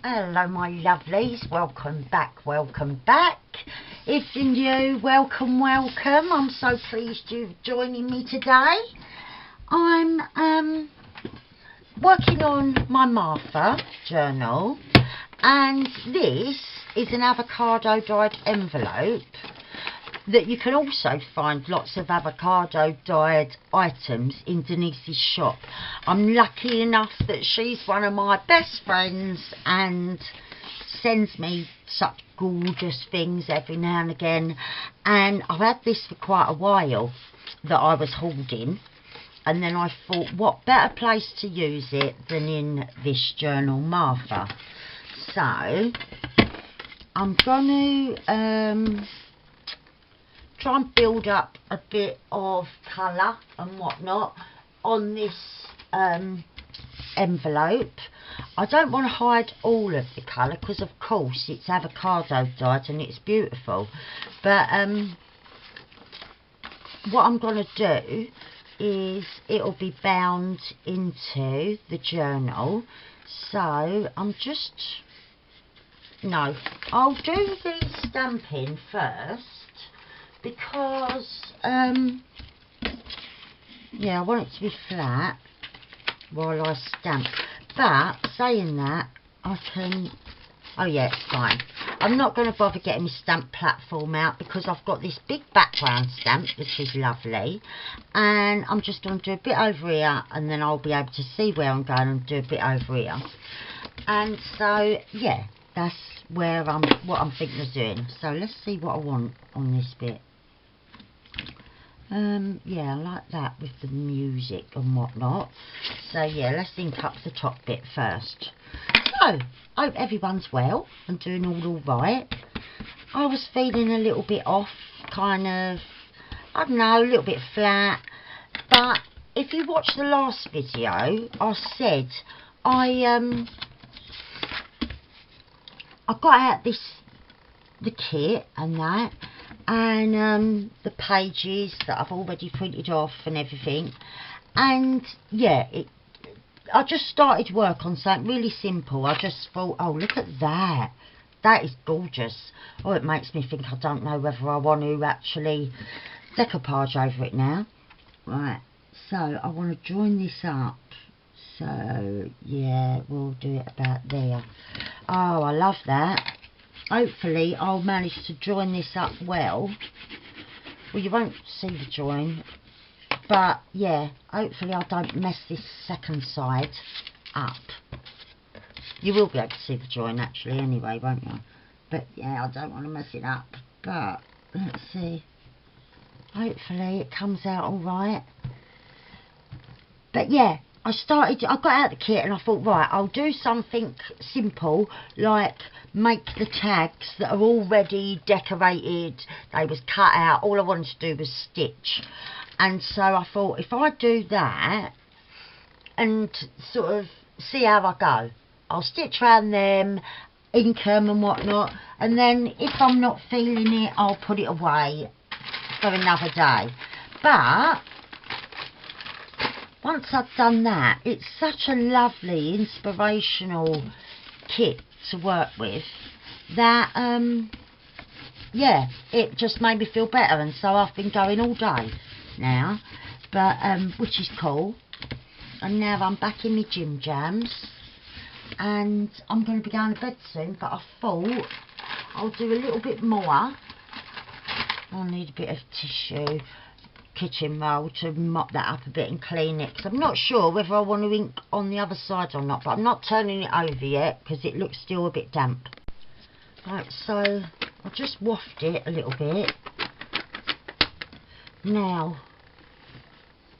Hello my lovelies, welcome back. If you're new, welcome. I'm so pleased you're joining me today. I'm working on my Martha journal, and this is an avocado dyed envelope that you can also find lots of avocado dyed items in Denise's shop. I'm lucky enough that she's one of my best friends and sends me such gorgeous things every now and again, and I've had this for quite a while that I was holding, and then I thought what better place to use it than in this journal, Martha. So I'm going to try and build up a bit of colour and whatnot on this envelope. I don't want to hide all of the colour because of course it's avocado dyed and it's beautiful, but what I'm going to do is it'll be bound into the journal, so I'll do the stamping first, because yeah, I want it to be flat while I stamp. But saying that, I can, oh yeah, it's fine. I'm not going to bother getting my stamp platform out because I've got this big background stamp, which is lovely, and I'm just going to do a bit over here, and then I'll be able to see where I'm going and do a bit over here. And so yeah, that's where what I'm thinking of doing. So let's see what I want on this bit. Yeah, I like that with the music and whatnot. So yeah, let's ink up the top bit first. So, hope everyone's well and doing all right. I was feeling a little bit off, kind of, I don't know, a little bit flat. But if you watch the last video, I said I got out the kit and that, and the pages that I've already printed off and everything, and yeah, I just started work on something really simple. I just thought, oh, look at that, that is gorgeous. Oh, it makes me think I don't know whether I want to actually decoupage over it now. Right, so I want to join this up, so yeah, we'll do it about there. Oh, I love that. Hopefully I'll manage to join this up well. Well, you won't see the join, but yeah, hopefully I don't mess this second side up. You will be able to see the join actually anyway, won't you? But yeah, I don't want to mess it up. But let's see. Hopefully it comes out alright. But yeah, I got out the kit and I thought, right, I'll do something simple, like make the tags that are already decorated. They was cut out, all I wanted to do was stitch. And so I thought, if I do that and sort of see how I go, I'll stitch around them, ink them and whatnot, and then if I'm not feeling it, I'll put it away for another day. But once I've done that, it's such a lovely, inspirational kit to work with that, yeah, it just made me feel better, and so I've been going all day now, but which is cool. And now I'm back in my gym jams, and I'm going to be going to bed soon, but I thought I'll do a little bit more. I'll need a bit of tissue, kitchen roll, to mop that up a bit and clean it, because I'm not sure whether I want to ink on the other side or not, but I'm not turning it over yet because it looks still a bit damp. Right, so I'll just waft it a little bit. Now,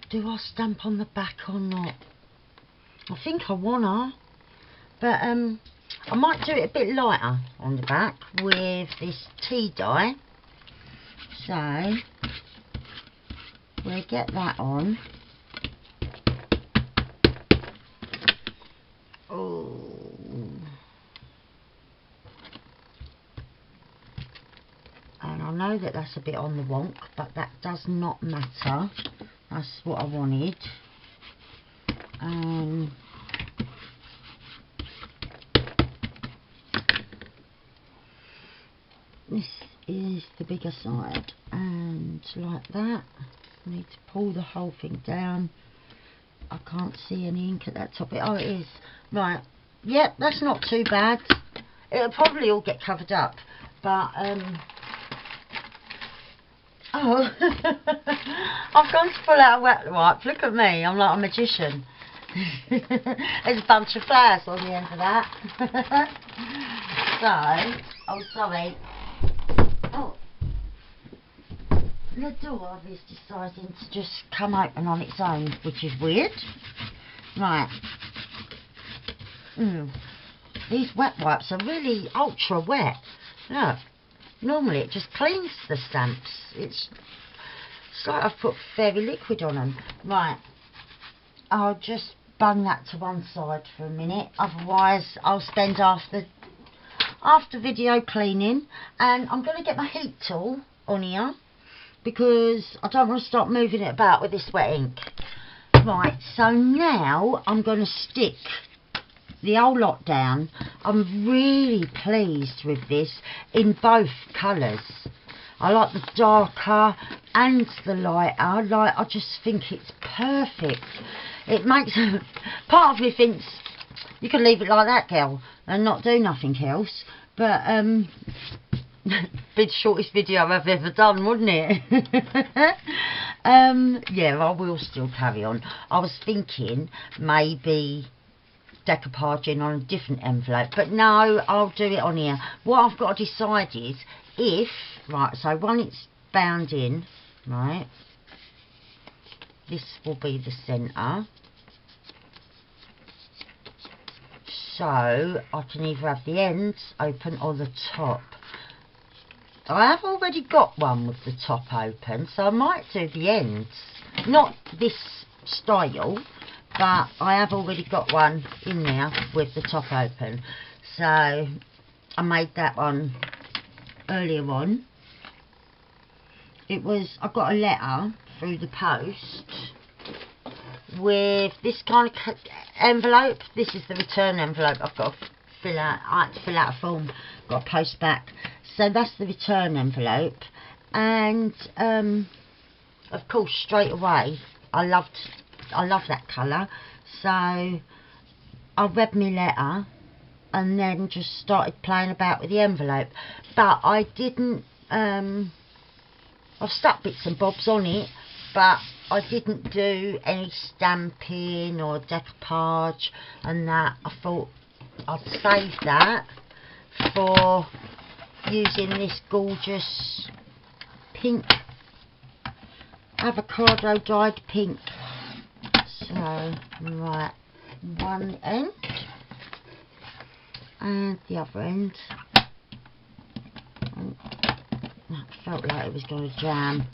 do I stamp on the back or not? I think I wanna, but I might do it a bit lighter on the back with this tea dye. So we'll get that on. Oh, and I know that that's a bit on the wonk, but that does not matter. That's what I wanted. this is the bigger side, and like that. I need to pull the whole thing down. I can't see any ink at that top. Oh, it is. Right. Yep, that's not too bad. It'll probably all get covered up, but oh, I've gone to pull out a wet wipe. Look at me, I'm like a magician. There's a bunch of flowers on the end of that. So, oh sorry. Oh, the door is deciding to just come open on its own, which is weird. Right. These wet wipes are really ultra wet. Look, normally it just cleans the stamps. It's like I've put fairy liquid on them. Right, I'll just bung that to one side for a minute, otherwise I'll spend after video cleaning, and I'm going to get my heat tool on here because I don't want to start moving it about with this wet ink. Right, so now I'm going to stick the whole lot down. I'm really pleased with this in both colours. I like the darker and the lighter. Like, I just think it's perfect. It makes part of me thinks you can leave it like that, girl, and not do nothing else. But be the shortest video I've ever done, wouldn't it? Yeah, I will still carry on. I was thinking maybe decoupaging on a different envelope, but no, I'll do it on here. What I've got to decide is if, right, so when it's bound in, right, this will be the centre, so I can either have the ends open or the top. I have already got one with the top open, so I might do the ends, not this style, but I have already got one in there with the top open. So I made that one earlier on. It was, I got a letter through the post with this kind of envelope. This is the return envelope I've got to fill out. I had to fill out a form, got to post back. So that's the return envelope, and of course straight away I love that colour, so I read my letter and then just started playing about with the envelope. But I didn't, I've stuck bits and bobs on it, but I didn't do any stamping or decoupage and that. I thought I'd save that for using this gorgeous pink, avocado dyed pink. So, right, one end and the other end. Oh, that felt like it was going to jam.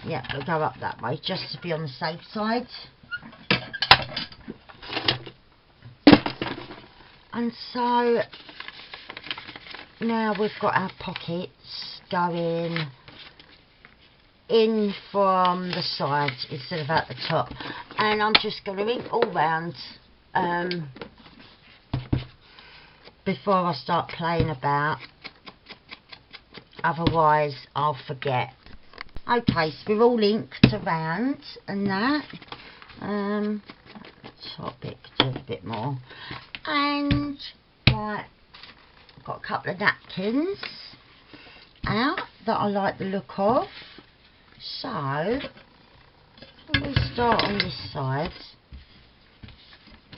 Yeah, we'll go up that way just to be on the safe side. And so now we've got our pockets going in from the sides instead of at the top, and I'm just going to ink all round before I start playing about, otherwise I'll forget. Okay, so we're all inked around and that. Top bit, could do a bit more. And right, I've got a couple of napkins out that I like the look of. So we'll start on this side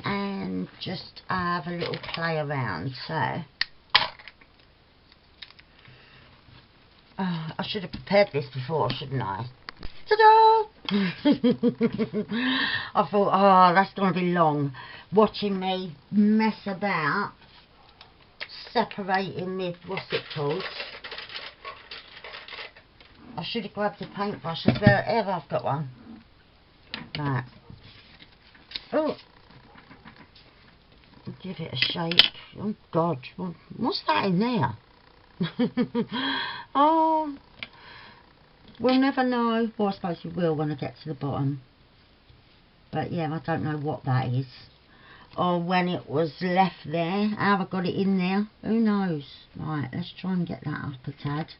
and just have a little play around. So I should have prepared this before, shouldn't I? Ta-da! I thought, oh, that's going to be long, watching me mess about separating with, what's it called? I should have grabbed a paintbrush as well. Ever I've got one. Right. Oh. Give it a shake. Oh God, what's that in there? Oh, we'll never know. Well, I suppose we will when I get to the bottom. But yeah, I don't know what that is. or when it was left there. How I got it in there, who knows. Right, let's try and get that up a tad.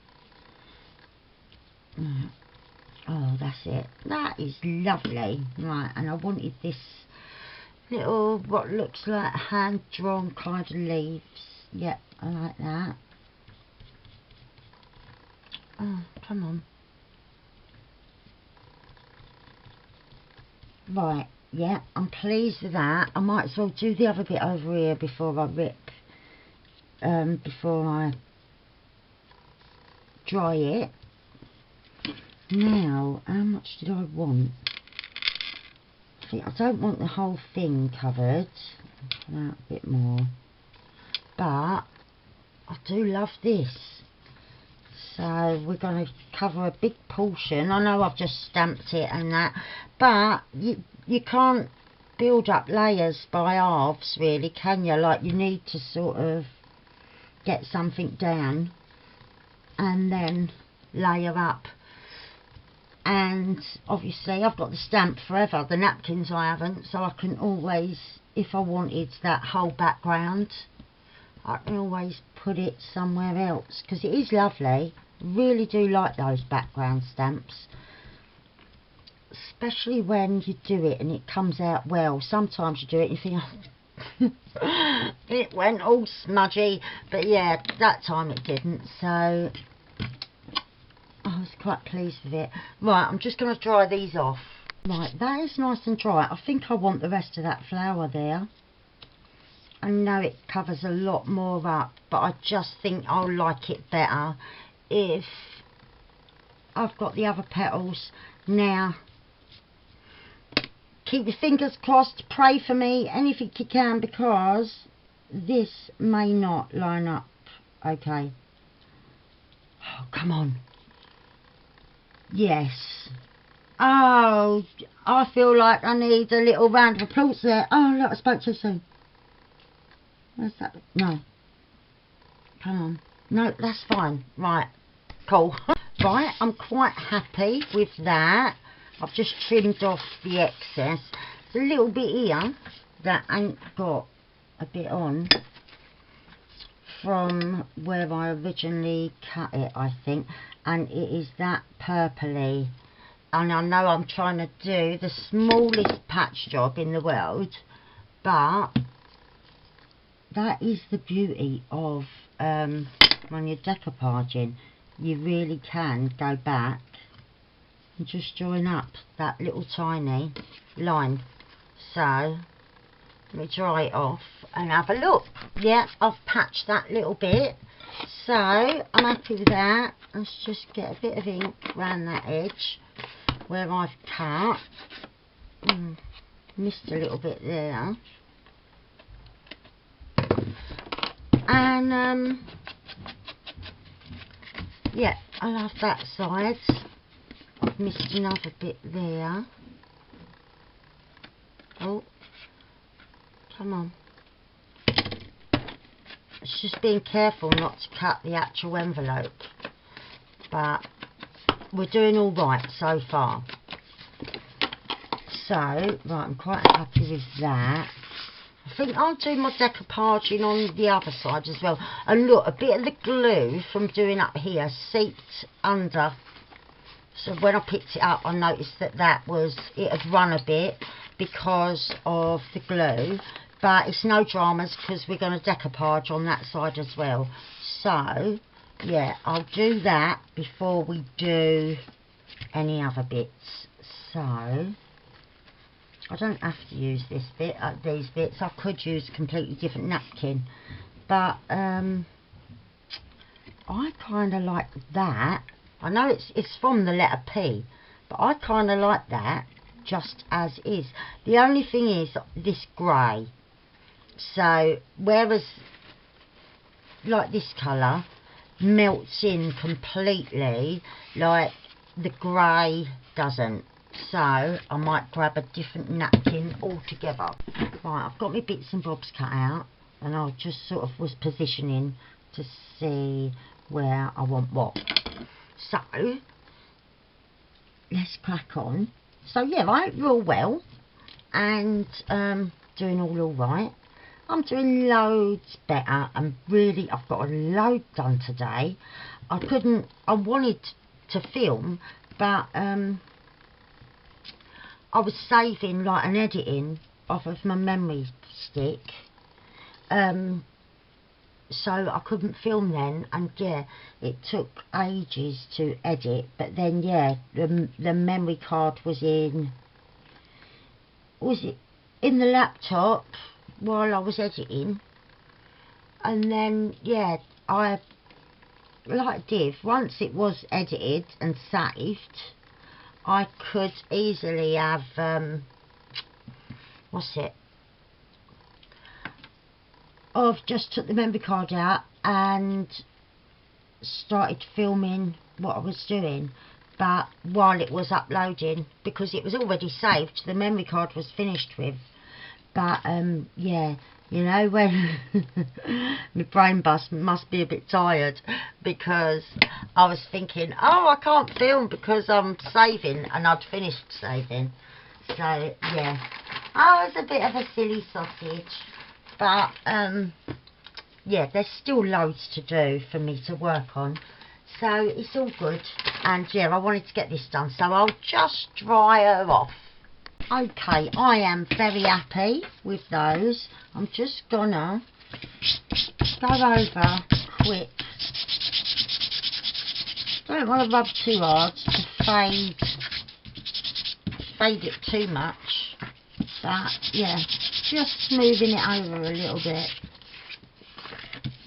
Right. Oh, that's it. That is lovely. Right, and I wanted this little, what looks like hand-drawn kind of leaves. Yep, I like that. Oh, come on. Right, yeah, I'm pleased with that. I might as well do the other bit over here before I before I dry it. Now, how much did I want? I think I don't want the whole thing covered. A bit more. But I do love this. So we're going to cover a big portion. I know I've just stamped it and that, but you can't build up layers by halves really, can you? Like, you need to sort of get something down and then layer up. And obviously I've got the stamp forever, the napkins I haven't, so I can always, if I wanted that whole background, I can always put it somewhere else, because it is lovely. Really do like those background stamps, especially when you do it and it comes out well. Sometimes you do it and you think, oh, it went all smudgy, but yeah, that time it didn't, so I was quite pleased with it. Right, I'm just going to dry these off. Right, that is nice and dry. I think I want the rest of that flower there. I know it covers a lot more up, but I just think I'll like it better if I've got the other petals. Now, keep your fingers crossed, pray for me, anything you can, because this may not line up okay. Oh, come on. Yes. Oh, I feel like I need a little round of applause there. Oh, look, I spoke too soon. Where's that? No. Come on. No, that's fine. Right. Cool. Right, I'm quite happy with that. I've just trimmed off the excess. There's a little bit here that ain't got a bit on from where I originally cut it, I think. And it is that purpley. And I know I'm trying to do the smallest patch job in the world, but that is the beauty of when you're decoupaging. You really can go back and just join up that little tiny line. So let me dry it off and have a look. Yeah, I've patched that little bit, so I'm happy with that. Let's just get a bit of ink around that edge where I've cut. Missed a little bit there. And yeah, I love that side. I've missed another bit there. Oh, come on. It's just being careful not to cut the actual envelope. But we're doing all right so far. So, right, I'm quite happy with that. I think I'll do my decoupaging on the other side as well. And look, a bit of the glue from doing up here seeped under. So when I picked it up, I noticed that it had run a bit because of the glue. But it's no dramas because we're going to decoupage on that side as well. So, yeah, I'll do that before we do any other bits. So, I don't have to use this bit, these bits. I could use a completely different napkin. But, I kind of like that. I know it's from the letter P, but I kind of like that just as is. The only thing is this grey. So, whereas, like this colour, melts in completely, like the grey doesn't. So I might grab a different napkin altogether. Right, I've got my bits and bobs cut out, and I just sort of was positioning to see where I want what. So let's crack on. So yeah, I hope you're all well, and doing all right. I'm doing loads better, and really I've got a load done today. I wanted to film, but I was saving like an editing off of my memory stick, so I couldn't film then, and yeah, it took ages to edit. But then yeah, the memory card was in the laptop while I was editing, and then yeah, I like Div, once it was edited and saved, I could easily have I've just took the memory card out and started filming what I was doing, but while it was uploading, because it was already saved, the memory card was finished with. But yeah, you know, when my brain must be a bit tired, because I was thinking, oh, I can't film because I'm saving, and I'd finished saving. So yeah, I was a bit of a silly sausage. But yeah, there's still loads to do for me to work on, so it's all good. And yeah, I wanted to get this done, so I'll just dry her off. Okay, I am very happy with those. I'm just gonna go over quick. Don't want to rub too hard to fade it too much, but yeah, just smoothing it over a little bit.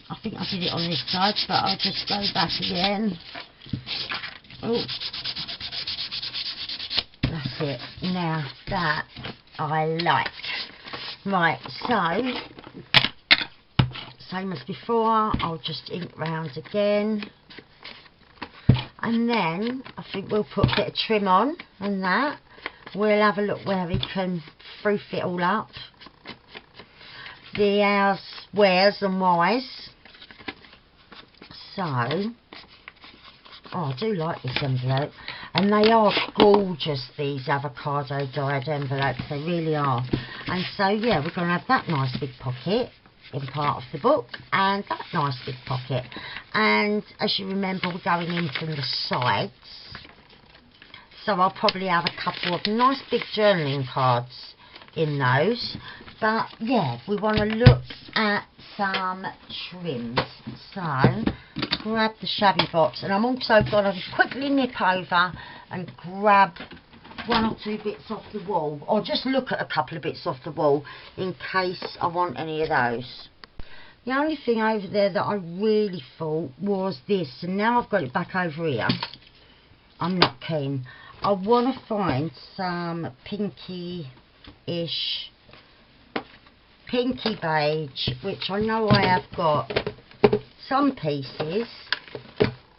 I think I did it on this side, but I'll just go back again. Oh, that's it. Now that I like. Right, so same as before, I'll just ink round again, and then I think we'll put a bit of trim on, and that we'll have a look where we can froof it all up. The hours, wheres and whys. So, oh, I do like this envelope, and they are gorgeous, these avocado dyed envelopes, they really are. And so yeah, we're going to have that nice big pocket in part of the book, and that nice big pocket, and as you remember, we're going in from the sides, so I'll probably have a couple of nice big journaling cards in those. But yeah, we want to look at some trims, so grab the shabby box, and I'm also going to quickly nip over and grab one or two bits off the wall, or just look at a couple of bits off the wall in case I want any of those. The only thing over there that I really thought was this, and now I've got it back over here, I'm not keen. I want to find some pinky beige, which I know I have got some pieces.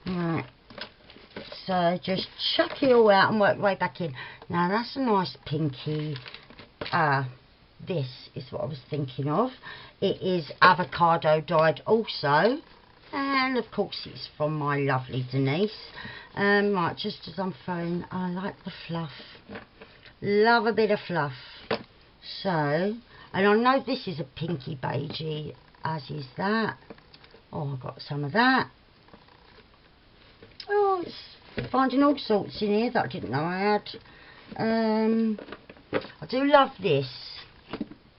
Right, so just chuck it all out and work right back in. Now that's a nice pinky. This is what I was thinking of. It is avocado dyed also, and of course it's from my lovely Denise. Right, just as I'm throwing, I like the fluff, love a bit of fluff. So, and I know this is a pinky beigey, as is that. Oh, I've got some of that. Oh, it's finding all sorts in here that I didn't know I had. I do love this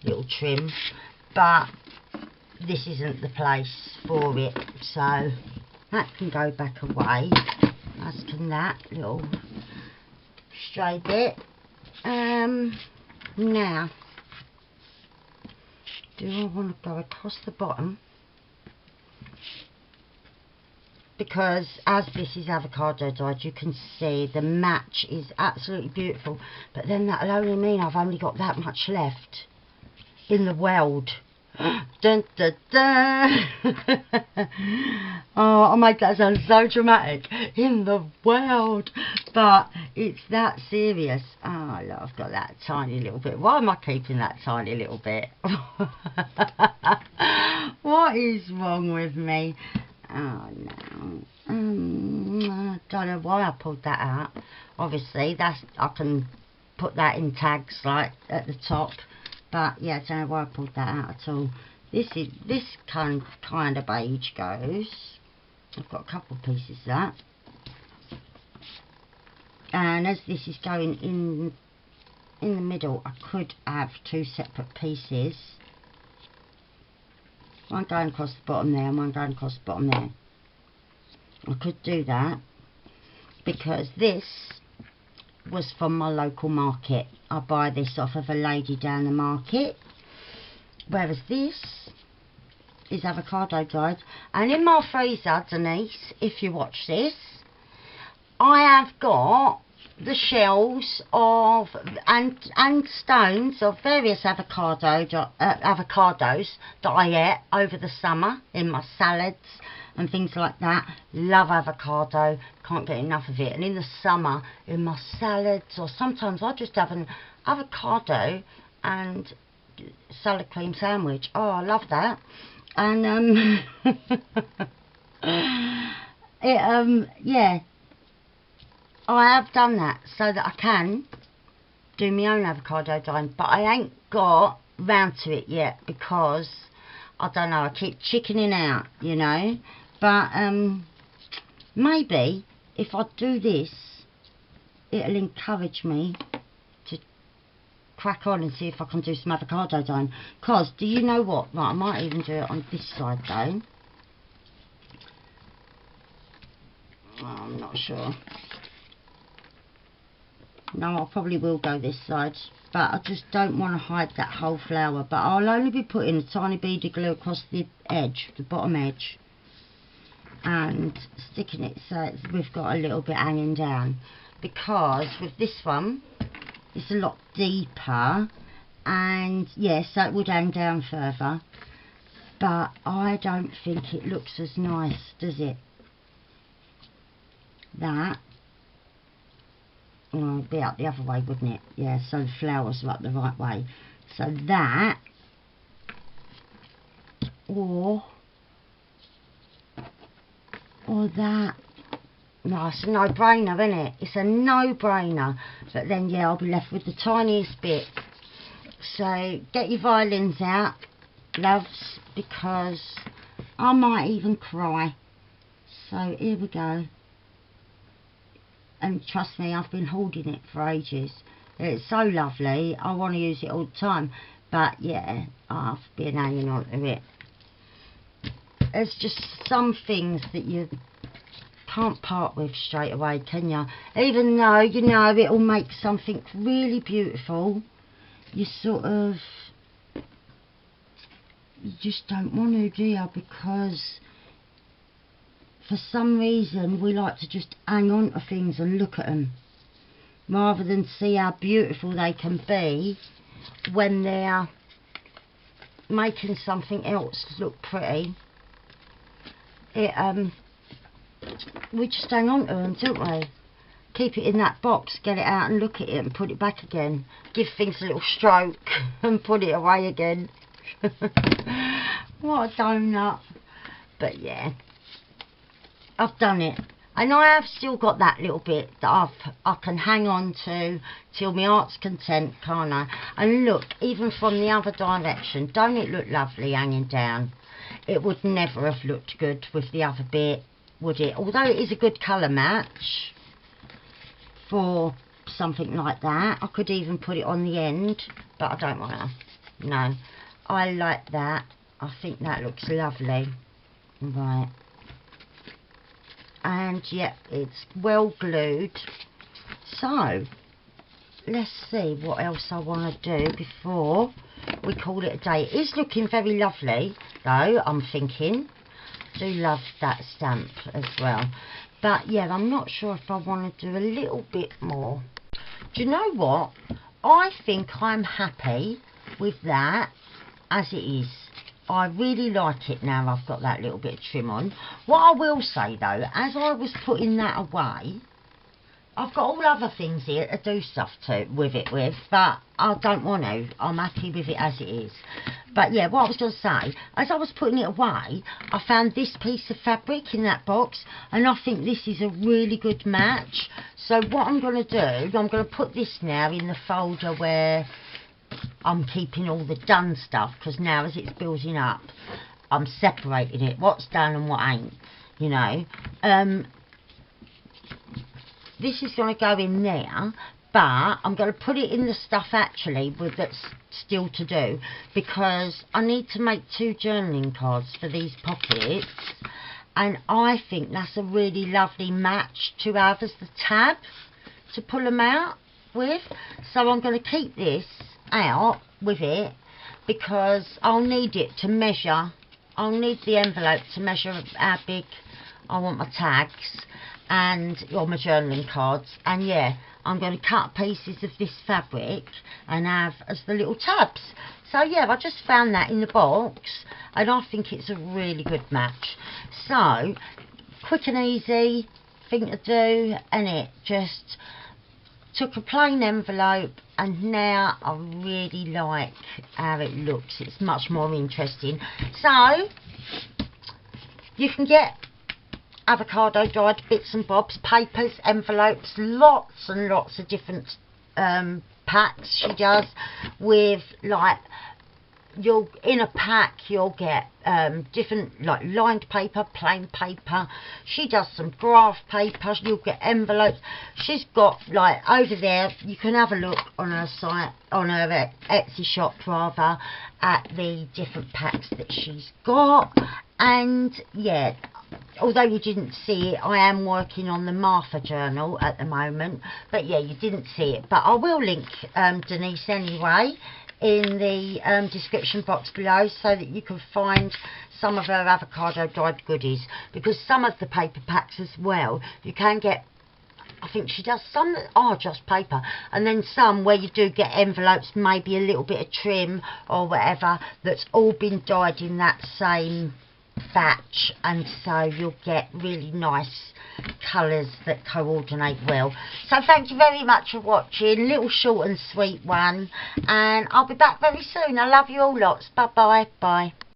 little trim, but this isn't the place for it, so that can go back away, as can that little stray bit. Now, do I want to go across the bottom? Because as this is avocado dyed, you can see the match is absolutely beautiful, but then that'll only mean I've only got that much left in the weld. Dun, dun, dun. Oh, I'll make that sound so dramatic, in the weld, but it's that serious. Oh look, I've got that tiny little bit. Why am I keeping that tiny little bit? What is wrong with me? Oh no, I don't know why I pulled that out. Obviously that's, I can put that in tags like at the top, But yeah, I don't know why I pulled that out at all. This kind of beige goes. I've got a couple of pieces of that. And as this is going in the middle, I could have 2 separate pieces. One going across the bottom there and one going across the bottom there. I could do that because this was from my local market. I buy this off of a lady down the market. Whereas this is avocado dyed. And in my freezer, Denise, if you watch this, I have got the shells of and stones of various avocados that I ate over the summer in my salads and things like that. Love avocado, can't get enough of it. And in the summer in my salads, or sometimes I just have an avocado and salad cream sandwich. Oh, I love that. And yeah, I have done that so that I can do my own avocado dyeing, but I ain't got round to it yet because I don't know, I keep chickening out, you know. But maybe if I do this, it'll encourage me to crack on and see if I can do some avocado dyeing. Because do you know what? Right, I might even do it on this side though. Oh, I'm not sure. No, I probably will go this side, but I just don't want to hide that whole flower. But I'll only be putting a tiny bead of glue across the edge, the bottom edge, and sticking it so we've got a little bit hanging down. Because with this one, it's a lot deeper, and yes, yeah, so it would hang down further. But I don't think it looks as nice, does it? That. Well, it'd be up the other way, wouldn't it? Yeah, so the flowers are up the right way. So that, or that. No, it's a no-brainer, isn't it? It's a no-brainer. But then, yeah, I'll be left with the tiniest bit. So get your violins out, loves, because I might even cry. So here we go. And trust me, I've been holding it for ages. It's so lovely. I want to use it all the time. But yeah, I've been hanging on to it. There's just some things that you can't part with straight away, can you? Even though, you know, it'll make something really beautiful. You sort of... You just don't want to, do you? Because... for some reason we like to just hang on to things and look at them rather than see how beautiful they can be when they're making something else look pretty. We just hang on to them, don't we? Keep it in that box, get it out and look at it and put it back again. Give things a little stroke and put it away again. What a donut. But yeah, I've done it, and I have still got that little bit that I can hang on to till my heart's content, can't I? And look, even from the other direction, don't it look lovely hanging down? It would never have looked good with the other bit, would it? Although it is a good colour match for something like that. I could even put it on the end, but I don't want to. No, I like that. I think that looks lovely. Right. And yeah, it's well glued. So let's see what else I want to do before we call it a day. It is looking very lovely though, I'm thinking. Do love that stamp as well. But yeah, I'm not sure if I want to do a little bit more. Do you know what? I think I'm happy with that as it is. I really like it now I've got that little bit of trim on. What I will say though, as I was putting that away, I've got all other things here to do stuff with it, but I don't want to. I'm happy with it as it is. But yeah, what I was going to say, as I was putting it away, I found this piece of fabric in that box, and I think this is a really good match. So what I'm going to do, I'm going to put this now in the folder where I'm keeping all the done stuff, because now as it's building up, I'm separating it, what's done and what ain't, you know. This is going to go in there, but I'm going to put it in the stuff actually with that's still to do, because I need to make 2 journaling cards for these pockets, and I think that's a really lovely match to have as the tab to pull them out with. So I'm going to keep this out with it, because I'll need it to measure. I'll need the envelope to measure how big I want my tags and or my journaling cards, and yeah, I'm going to cut pieces of this fabric and have as the little tabs. So yeah, I just found that in the box and I think it's a really good match. So quick and easy thing to do, and it just took a plain envelope, and now I really like how it looks. It's much more interesting. So you can get avocado dyed bits and bobs, papers, envelopes, lots and lots of different packs she does with, like, you'll in a pack you'll get different, like, lined paper, plain paper. She does some graph paper. You'll get envelopes. She's got, like, over there, you can have a look on her site, on her Etsy shop rather, at the different packs that she's got. And yeah, although you didn't see it, I am working on the Martha journal at the moment, but yeah, you didn't see it, but I will link Denise anyway in the description box below, so that you can find some of her avocado dyed goodies, because some of the paper packs as well, you can get, I think she does some that are just paper, and then some where you do get envelopes, maybe a little bit of trim or whatever, that's all been dyed in that same batch, and so you'll get really nice colours that coordinate well. So thank you very much for watching, little short and sweet one, and I'll be back very soon. I love you all lots. Bye bye.